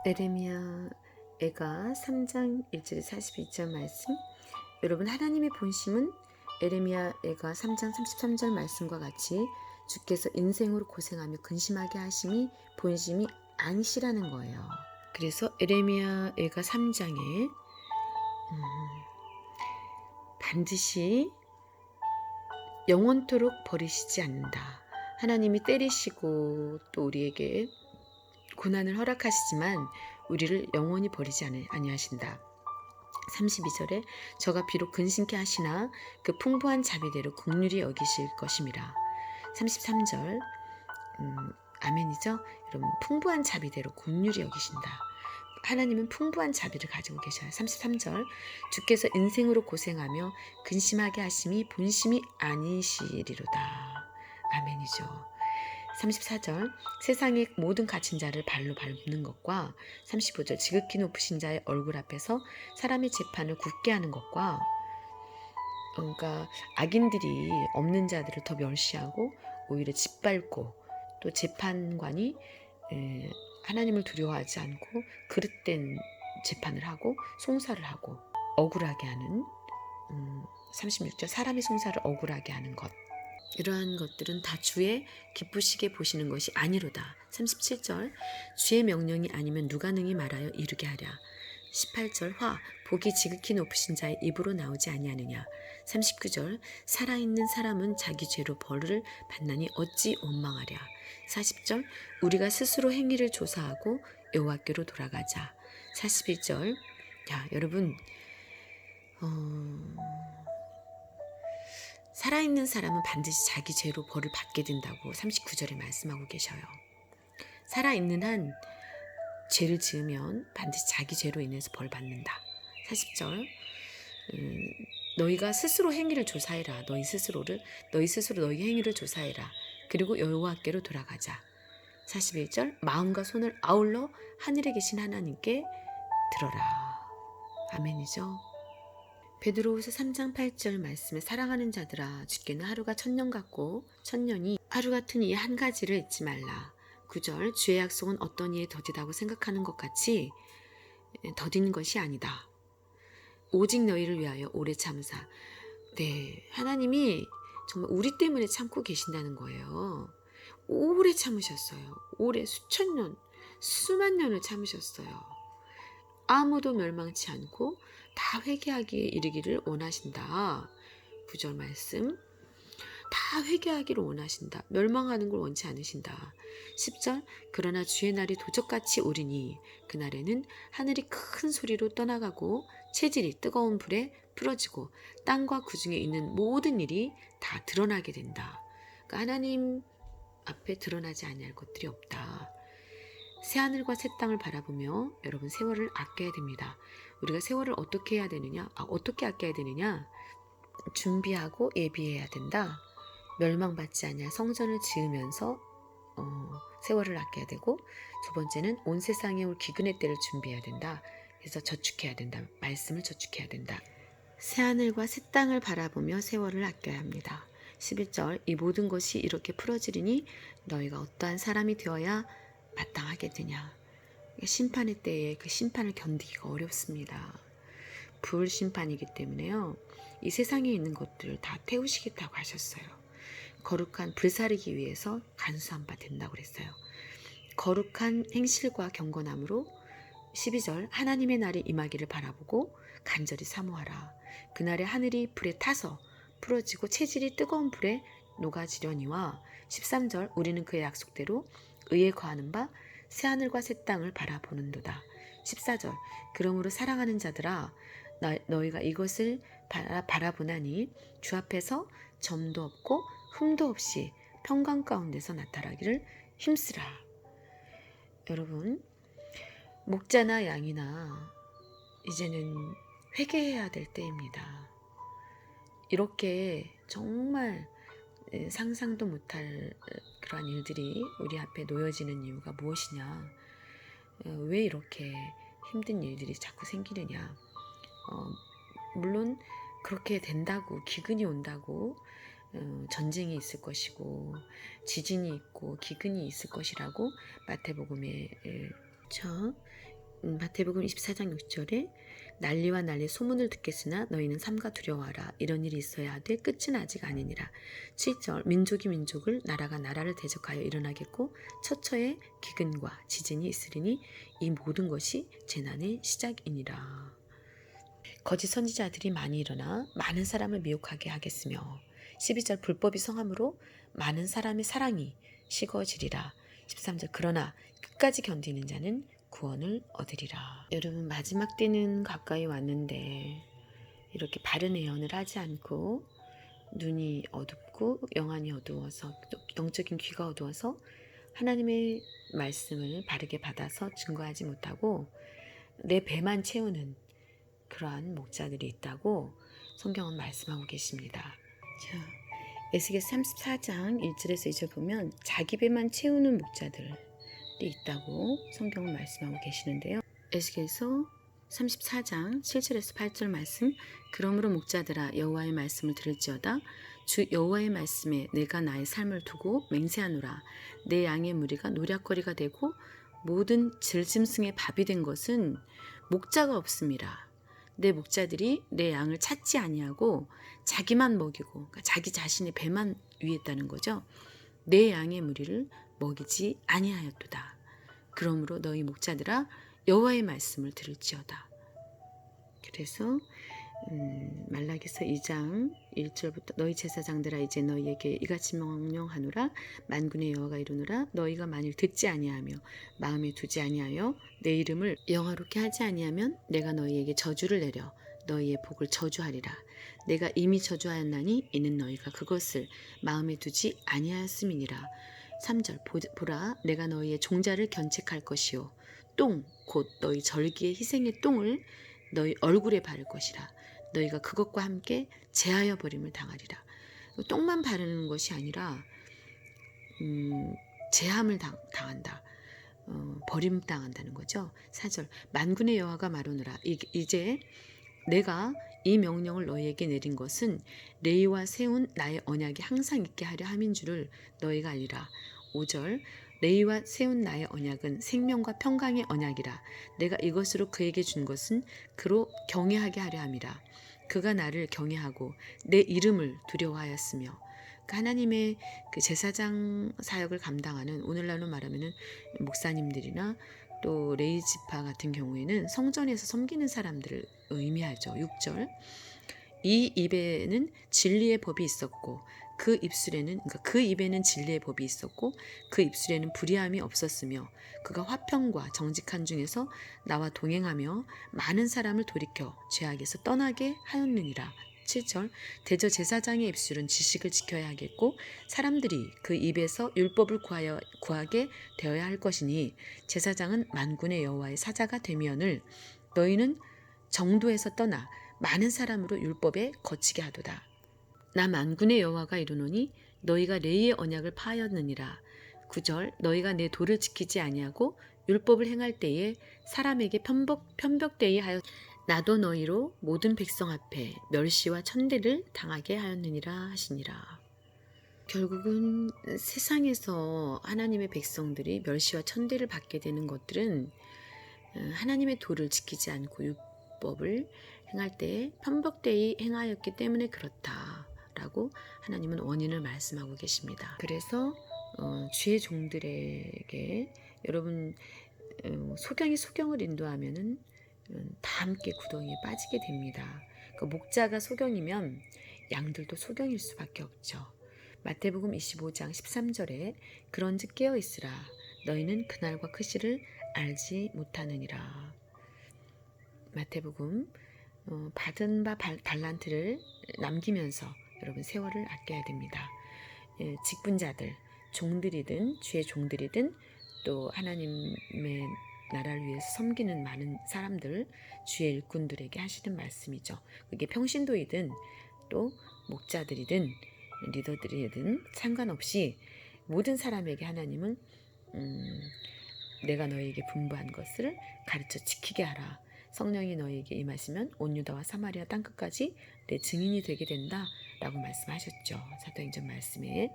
에레미야애가 3장 1절에 42절 말씀. 여러분, 하나님의 본심은 에레미야애가 3장 33절 말씀과 같이 주께서 인생으로 고생하며 근심하게 하심이 본심이 아니시라는 거예요. 그래서 에레미야애가 3장에 반드시 영원토록 버리시지 않는다. 하나님이 때리시고 또 우리에게 고난을 허락하시지만 우리를 영원히 버리지 아니하신다. 32절에 저가 비록 근심케 하시나 그 풍부한 자비대로 긍휼히 여기실 것임이라. 33절 아멘이죠? 여러분, 풍부한 자비대로 긍휼히 여기신다. 하나님은 풍부한 자비를 가지고 계셔요. 33절 주께서 인생으로 고생하며 근심하게 하심이 본심이 아니시리로다. 아멘이죠. 34절 세상의 모든 갇힌 자를 발로 밟는 것과 35절 지극히 높으신 자의 얼굴 앞에서 사람의 재판을 굳게 하는 것과, 그러니까 악인들이 없는 자들을 더 멸시하고 오히려 짓밟고 또 재판관이 하나님을 두려워하지 않고 그릇된 재판을 하고 송사를 하고 억울하게 하는 36절 사람의 송사를 억울하게 하는 것, 이러한 것들은 다 주의 기쁘시게 보시는 것이 아니로다. 37절 주의 명령이 아니면 누가 능히 말하여 이루게 하랴. 18절 화 복이 지극히 높으신 자의 입으로 나오지 아니하느냐. 39절 살아있는 사람은 자기 죄로 벌을 받나니 어찌 원망하랴. 40절 우리가 스스로 행위를 조사하고 여호와께로 돌아가자. 41절 자, 여러분, 살아있는 사람은 반드시 자기 죄로 벌을 받게 된다고 39절에 말씀하고 계셔요. 살아있는 한 죄를 지으면 반드시 자기 죄로 인해서 벌 받는다. 40절 너희가 스스로 행위를 조사해라. 너희 스스로 너희 행위를 조사해라. 그리고 여호와께로 돌아가자. 41절 마음과 손을 아울러 하늘에 계신 하나님께 들어라. 아멘이죠. 베드로후서 3장 8절 말씀에 사랑하는 자들아 주께는 하루가 천년 같고 천년이 하루 같은 이 한 가지를 잊지 말라. 9절 주의 약속은 어떤 이에 더디다고 생각하는 것 같이 더딘 것이 아니다. 오직 너희를 위하여 오래 참으사. 네, 하나님이 정말 우리 때문에 참고 계신다는 거예요. 오래 참으셨어요. 오래 수천 년, 수만 년을 참으셨어요. 아무도 멸망치 않고 다 회개하기에 이르기를 원하신다. 9절 말씀. 다 회개하기를 원하신다. 멸망하는 걸 원치 않으신다. 10절 그러나 주의 날이 도적같이 오리니 그날에는 하늘이 큰 소리로 떠나가고 체질이 뜨거운 불에 풀어지고 땅과 그 중에 있는 모든 일이 다 드러나게 된다. 그러니까 하나님 앞에 드러나지 아니할 것들이 없다. 새하늘과 새 땅을 바라보며 여러분 세월을 아껴야 됩니다. 우리가 세월을 어떻게 해야 되느냐? 어떻게 아껴야 되느냐? 준비하고 예비해야 된다. 멸망받지 않냐 성전을 지으면서 세월을 아껴야 되고, 두 번째는 온 세상에 올 기근의 때를 준비해야 된다. 그래서 저축해야 된다. 말씀을 저축해야 된다. 새하늘과 새 땅을 바라보며 세월을 아껴야 합니다. 11절 이 모든 것이 이렇게 풀어지리니 너희가 어떠한 사람이 되어야 마땅하게 되냐. 심판의 때에 그 심판을 견디기가 어렵습니다. 불심판이기 때문에요. 이 세상에 있는 것들을 다 태우시겠다고 하셨어요. 거룩한 불사르기 위해서 간수한 바 된다고 그랬어요. 거룩한 행실과 경건함으로 12절 하나님의 날이 임하기를 바라보고 간절히 사모하라. 그날에 하늘이 불에 타서 풀어지고 체질이 뜨거운 불에 녹아지려니와 13절 우리는 그의 약속대로 의에 거하는 바 새하늘과 새 땅을 바라보는도다. 14절 그러므로 사랑하는 자들아 너희가 이것을 바라보나니 주 앞에서 점도 없고 흠도 없이 평강 가운데서 나타나기를 힘쓰라. 여러분, 목자나 양이나 이제는 회개해야 될 때입니다. 이렇게 정말 상상도 못할 그러한 일들이 우리 앞에 놓여지는 이유가 무엇이냐? 왜 이렇게 힘든 일들이 자꾸 생기느냐? 물론 그렇게 된다고, 기근이 온다고 전쟁이 있을 것이고 지진이 있고 기근이 있을 것이라고 마태복음에 마태복음 24장 6절에 난리와 난리 소문을 듣겠으나 너희는 삼가 두려워하라. 이런 일이 있어야 하되 끝은 아직 아니니라. 7절 민족이 민족을 나라가 나라를 대적하여 일어나겠고 처처에 기근과 지진이 있으리니 이 모든 것이 재난의 시작이니라. 거짓 선지자들이 많이 일어나 많은 사람을 미혹하게 하겠으며 12절 불법이 성함으로 많은 사람의 사랑이 식어지리라. 13절 그러나 끝까지 견디는 자는 구원을 얻으리라. 여러분 마지막 때는 가까이 왔는데 이렇게 바른 예언을 하지 않고 눈이 어둡고 영안이 어두워서 또 영적인 귀가 어두워서 하나님의 말씀을 바르게 받아서 증거하지 못하고 내 배만 채우는 그러한 목자들이 있다고 성경은 말씀하고 계십니다. 자, 에스겔서 34장 1절에서 2절 보면 자기 배만 채우는 목자들이 있다고 성경은 말씀하고 계시는데요. 에스겔서 34장 7절에서 8절 말씀 그러므로 목자들아 여호와의 말씀을 들을지어다 주 여호와의 말씀에 내가 나의 삶을 두고 맹세하노라 내 양의 무리가 노략거리가 되고 모든 들짐승의 밥이 된 것은 목자가 없음이라. 내 목자들이 내 양을 찾지 아니하고 자기만 먹이고 그러니까 자기 자신의 배만 위했다는 거죠. 내 양의 무리를 먹이지 아니하였도다. 그러므로 너희 목자들아 여호와의 말씀을 들을지어다. 그래서 말라기서 2장 1절부터 너희 제사장들아 이제 너희에게 이같이 명령하노라 만군의 여호와가 이르노라 너희가 만일 듣지 아니하며 마음에 두지 아니하여 내 이름을 영화롭게 하지 아니하면 내가 너희에게 저주를 내려 너희의 복을 저주하리라. 내가 이미 저주하였나니 이는 너희가 그것을 마음에 두지 아니하였음이니라. 3절 보라 내가 너희의 종자를 견책할 것이요 똥 곧 너희 절기의 희생의 똥을 너희 얼굴에 바를 것이라. 너희가 그것과 함께 제하여 버림을 당하리라. 똥만 바르는 것이 아니라 제함을 당한다. 버림당한다는 거죠. 4절 만군의 여호와가 말하노라 이제 내가 이 명령을 너희에게 내린 것은 레위와 세운 나의 언약이 항상 있게 하려 함인 줄을 너희가 알리라. 5절 레위와 세운 나의 언약은 생명과 평강의 언약이라. 내가 이것으로 그에게 준 것은 그로 경외하게 하려 함이라. 그가 나를 경외하고 내 이름을 두려워하였으며 그러니까 하나님의 그 제사장 사역을 감당하는 오늘날로 말하면은 목사님들이나 또 레위 지파 같은 경우에는 성전에서 섬기는 사람들을 의미하죠. 6절 이 입에는 진리의 법이 있었고 그 입에는 진리의 법이 있었고 그 입술에는 불의함이 없었으며 그가 화평과 정직한 중에서 나와 동행하며 많은 사람을 돌이켜 죄악에서 떠나게 하였느니라. 7절 대저 제사장의 입술은 지식을 지켜야 하겠고 사람들이 그 입에서 율법을 구하게 되어야 할 것이니 제사장은 만군의 여호와의 사자가 되면을 너희는 정도에서 떠나 많은 사람으로 율법에 거치게 하도다. 나 만군의 여호와가 이르노니 너희가 레위의 언약을 파하였느니라. 9절 너희가 내 도를 지키지 아니하고 율법을 행할 때에 사람에게 편벽되이 하여 나도 너희로 모든 백성 앞에 멸시와 천대를 당하게 하였느니라 하시니라. 결국은 세상에서 하나님의 백성들이 멸시와 천대를 받게 되는 것들은 하나님의 도를 지키지 않고 율법을 행할 때 편벽되이 행하였기 때문에 그렇다라고 하나님은 원인을 말씀하고 계십니다. 그래서 주의 종들에게 여러분 소경이 소경을 인도하면은 다 함께 구덩이에 빠지게 됩니다. 그러니까 목자가 소경이면 양들도 소경일 수밖에 없죠. 마태복음 25장 13절에 그런즉 깨어 있으라 너희는 그날과 그 시를 알지 못하느니라. 마태복음 받은 바 달란트를 남기면서 여러분 세월을 아껴야 됩니다. 직분자들, 종들이든 주의 종들이든 또 하나님의 나라를 위해서 섬기는 많은 사람들, 주의 일꾼들에게 하시는 말씀이죠. 그게 평신도이든 또 목자들이든 리더들이든 상관없이 모든 사람에게 하나님은 내가 너희에게 분부한 것을 가르쳐 지키게 하라. 성령이 너희에게 임하시면 온 유다와 사마리아 땅끝까지 내 증인이 되게 된다 라고 말씀하셨죠. 사도행전 말씀에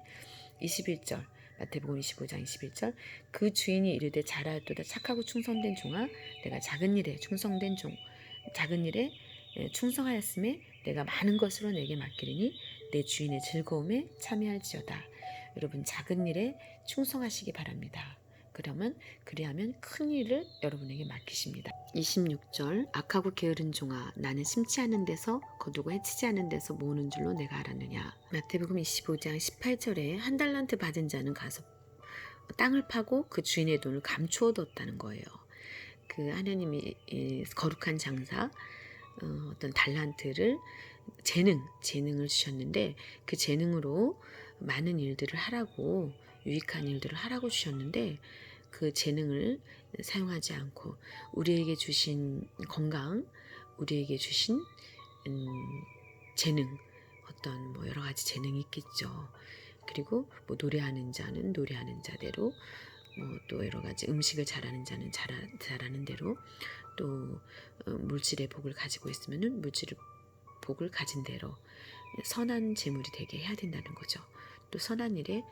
21절 마태복음 25장 21절 그 주인이 이르되 잘하였도다 착하고 충성된 종아 내가 작은 일에 충성하였음에 내가 많은 것으로 내게 맡기리니 내 주인의 즐거움에 참여할지어다. 여러분 작은 일에 충성하시기 바랍니다. 그리하면 큰 일을 여러분에게 맡기십니다. 26절 악하고 게으른 종아 나는 심지 않은 데서 거두고 해치지 않은 데서 모으는 줄로 내가 알았느냐. 마태복음 25장 18절에 한 달란트 받은 자는 가서 땅을 파고 그 주인의 돈을 감추어뒀다는 거예요. 그 하나님이 거룩한 장사 어떤 달란트를 재능을 주셨는데 그 재능으로 많은 일들을 하라고 유익한 일들을 하라고 주셨는데 그 재능을 사용하지 않고 우리에게 주신 건강, 우리에게 주신 재능, 어떤 여러 가지 재능이 있겠죠. 그리고 노래하는 자는 노래하는 자대로 또 여러 가지 음식을 잘하는 자는 잘하는 대로 또 물질의 복을 가지고 있으면은 물질의 복을 가진 대로 선한 재물이 되게 해야 된다는 거죠. 또 선한 일에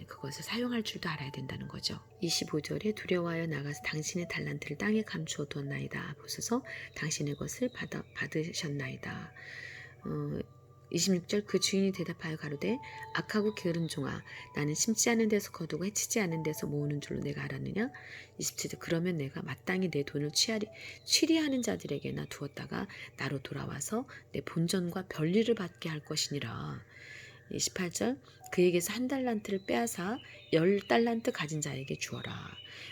그것을 사용할 줄도 알아야 된다는 거죠. 25절에 두려워하여 나가서 당신의 달란트를 땅에 감추어 두었나이다. 보소서 당신의 것을 받으셨나이다. 26절 그 주인이 대답하여 가로되 악하고 게으른 종아 나는 심지 않은 데서 거두고 해치지 않은 데서 모으는 줄로 내가 알았느냐. 27절 그러면 내가 마땅히 내 돈을 취리하는 자들에게나 두었다가 나로 돌아와서 내 본전과 별리를 받게 할 것이니라. 28절 그에게서 한 달란트를 빼앗아 10달란트 가진 자에게 주어라.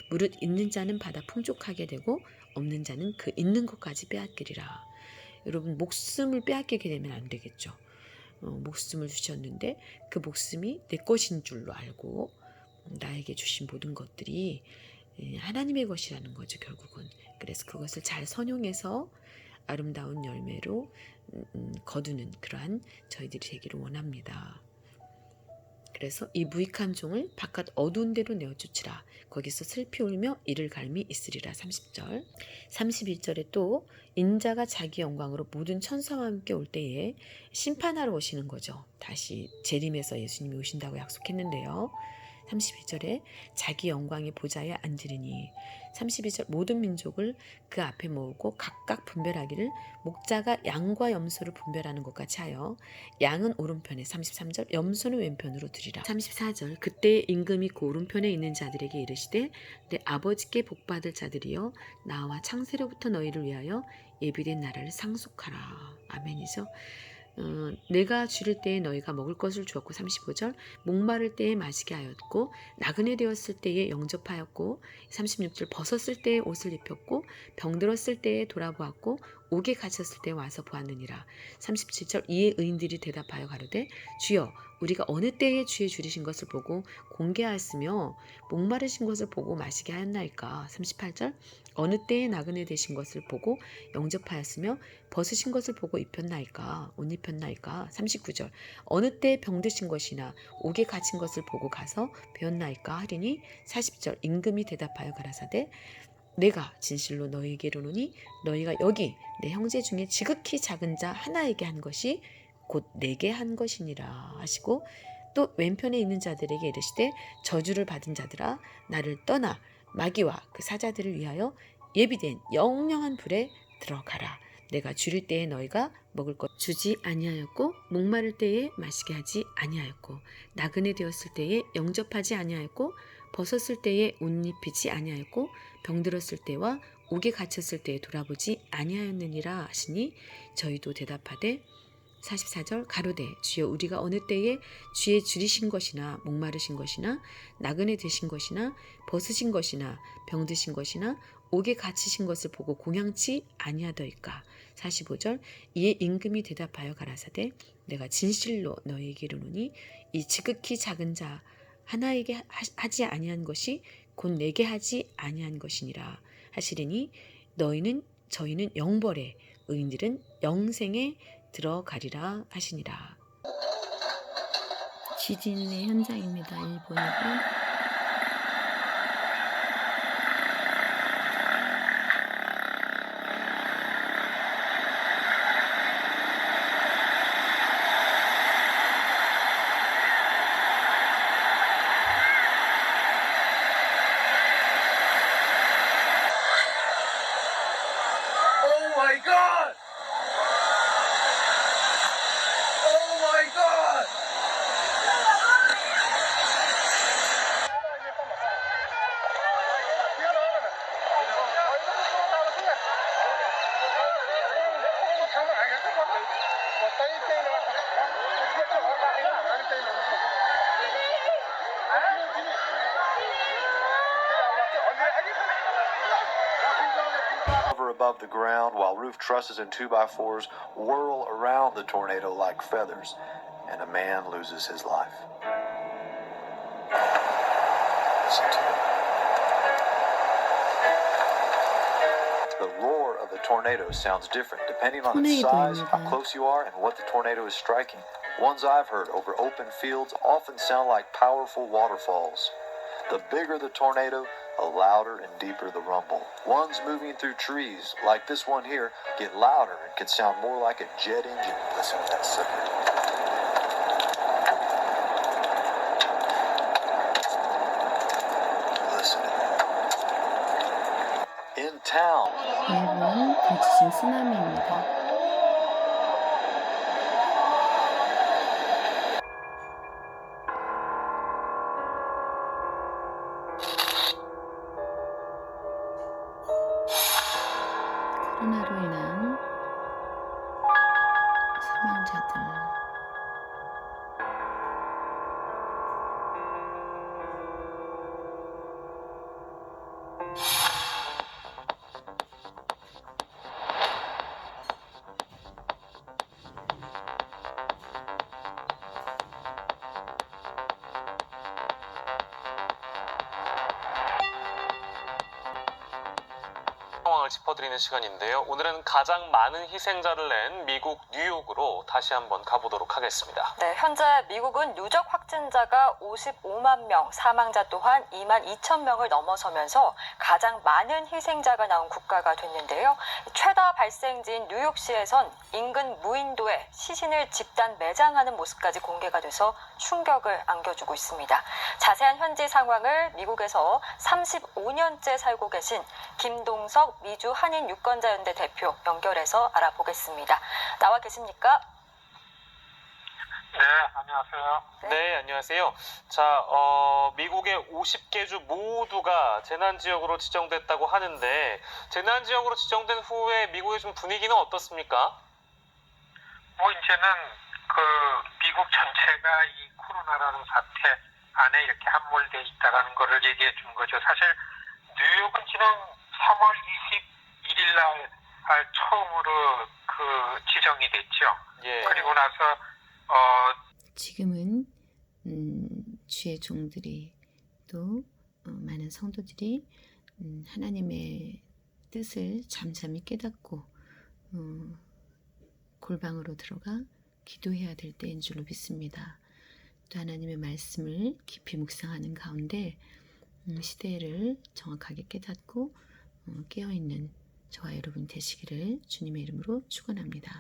무릇 있는 자는 받아 풍족하게 되고 없는 자는 그 있는 것까지 빼앗기리라. 여러분 목숨을 빼앗기게 되면 안 되겠죠. 목숨을 주셨는데 그 목숨이 내 것인 줄로 알고 나에게 주신 모든 것들이 하나님의 것이라는 거죠. 결국은. 그래서 그것을 잘 선용해서 아름다운 열매로 거두는 그러한 저희들이 되기를 원합니다. 그래서 이 무익한 종을 바깥 어두운 데로 내어쫓으라. 거기서 슬피 울며 이를 갈미 있으리라. 30절 31절에 또 인자가 자기 영광으로 모든 천사와 함께 올 때에 심판하러 오시는 거죠. 다시 재림에서 예수님이 오신다고 약속했는데요. 31절에 자기 영광의 보좌에 앉으리니 32절 모든 민족을 그 앞에 모으고 각각 분별하기를 목자가 양과 염소를 분별하는 것 같이 하여 양은 오른편에 33절 염소는 왼편으로 두리라. 34절 그때 임금이 그 오른편에 있는 자들에게 이르시되 내 아버지께 복받을 자들이여 나와 창세로부터 너희를 위하여 예비된 나라를 상속하라. 아멘이죠. 내가 줄일 때에 너희가 먹을 것을 주었고 35절 목마를 때에 마시게 하였고 나그네 되었을 때에 영접하였고 36절 벗었을 때에 옷을 입혔고 병들었을 때에 돌아보았고 옥에 갇혔을 때에 와서 보았느니라. 37절 이에 의인들이 대답하여 가로되 주여 우리가 어느 때에 주의 줄이신 것을 보고 공개하였으며 목마르신 것을 보고 마시게 하였나이까. 38절 어느 때에 나그네 되신 것을 보고 영접하였으며 벗으신 것을 보고 입혔나이까 옷 입혔나이까. 39절 어느 때에 병드신 것이나 옥에 갇힌 것을 보고 가서 배웠나이까 하리니. 40절 임금이 대답하여 가라사대 내가 진실로 너희에게 이르노니 너희가 여기 내 형제 중에 지극히 작은 자 하나에게 한 것이 곧 내게 한 것이니라 하시고 또 왼편에 있는 자들에게 이르시되 저주를 받은 자들아 나를 떠나 마귀와 그 사자들을 위하여 예비된 영영한 불에 들어가라. 내가 줄일 때에 너희가 먹을 것 주지 아니하였고 목마를 때에 마시게 하지 아니하였고 나그네 되었을 때에 영접하지 아니하였고 벗었을 때에 옷 입히지 아니하였고 병들었을 때와 옥에 갇혔을 때에 돌아보지 아니하였느니라 하시니 저희도 대답하되 44절 가로되 주여 우리가 어느 때에 주의 줄이신 것이나 목마르신 것이나 나그네 되신 것이나 벗으신 것이나 병드신 것이나 옥에 갇히신 것을 보고 공양치 아니하더이까. 45절 이에 임금이 대답하여 가라사대 내가 진실로 너희에게 이르노니 이 지극히 작은 자 하나에게 하지 아니한 것이 곧 내게 하지 아니한 것이니라 하시리니 저희는 영벌에 의인들은 영생에 들어가리라 하시니라. 지진의 현장입니다. 일본이고. hover above the ground while roof trusses and 2x4s whirl around the tornado like feathers, and a man loses his life. Listen to it. The roar of the tornado sounds different depending on its size, how close you are, and what the tornado is striking. Ones I've heard over open fields often sound like powerful waterfalls. The bigger the tornado, the louder and deeper the rumble. Ones moving through trees, like this one here, get louder and can sound more like a jet engine. Listen to that sucker. Listen to that. In town. 일본 대지진 쓰나미입니다. 코로나로 인한 사망자들. 상황을 짚어드리는 시간인데요. 오늘은 가장 많은 희생자를 낸 미국 뉴욕으로 다시 한번 가보도록 하겠습니다. 네, 현재 미국은 누적 확진자가 55만 명, 사망자 또한 2만 2천 명을 넘어서면서 가장 많은 희생자가 나온 국가가 됐는데요. 최다 발생지인 뉴욕시에선 인근 무인도에 시신을 집단 매장하는 모습까지 공개가 돼서 충격을 안겨주고 있습니다. 자세한 현지 상황을 미국에서 35년째 살고 계신 김동석 미주 한인 유권자연대 대표 연결해서 알아보겠습니다. 나와 계십니까? 네, 안녕하세요. 네, 안녕하세요. 자, 미국의 50개 주 모두가 재난지역으로 지정됐다고 하는데 재난지역으로 지정된 후에 미국의 좀 분위기는 어떻습니까? 이제는 미국 전체가 이 코로나라는 사태 안에 이렇게 함몰돼 있다라는 거를 얘기해 준 거죠. 사실 뉴욕은 지난 3월 21일 날 처음으로 지정이 됐죠. 예. 그리고 나서 지금은 주의 종들이 또 많은 성도들이 하나님의 뜻을 잠잠히 깨닫고 골방으로 들어가 기도해야 될 때인 줄로 믿습니다. 또 하나님의 말씀을 깊이 묵상하는 가운데 시대를 정확하게 깨닫고 깨어있는 저와 여러분 되시기를 주님의 이름으로 축원합니다.